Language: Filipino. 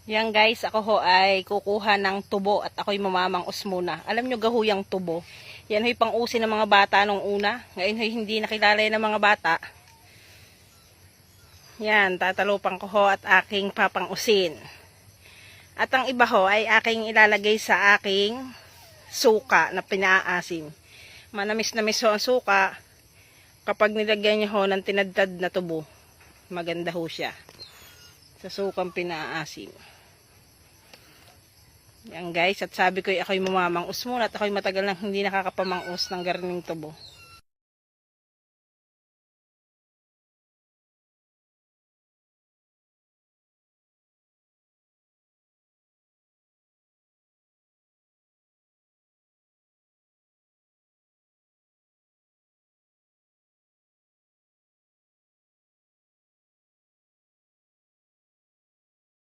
Yan guys, ako ho ay kukuha ng tubo at ako'y mamamangos muna. Alam nyo gahuyang tubo. Yan ho'y pang-usi ng mga bata nung una. Ngayon ho'y hindi nakilala ng mga bata. Yan, tatalupan ko ho at aking papang-usin. At ang iba ho ay aking ilalagay sa aking suka na pinaasim. Manamis-namis ho ang suka. Kapag nilagyan nyo ho ng tinadtad na tubo, maganda ho siya. Sa sukang pinaasim. Yan guys, at sabi ko ako'y mamamangos muna at ako'y matagal nang hindi nakakapamangos ng garning tubo.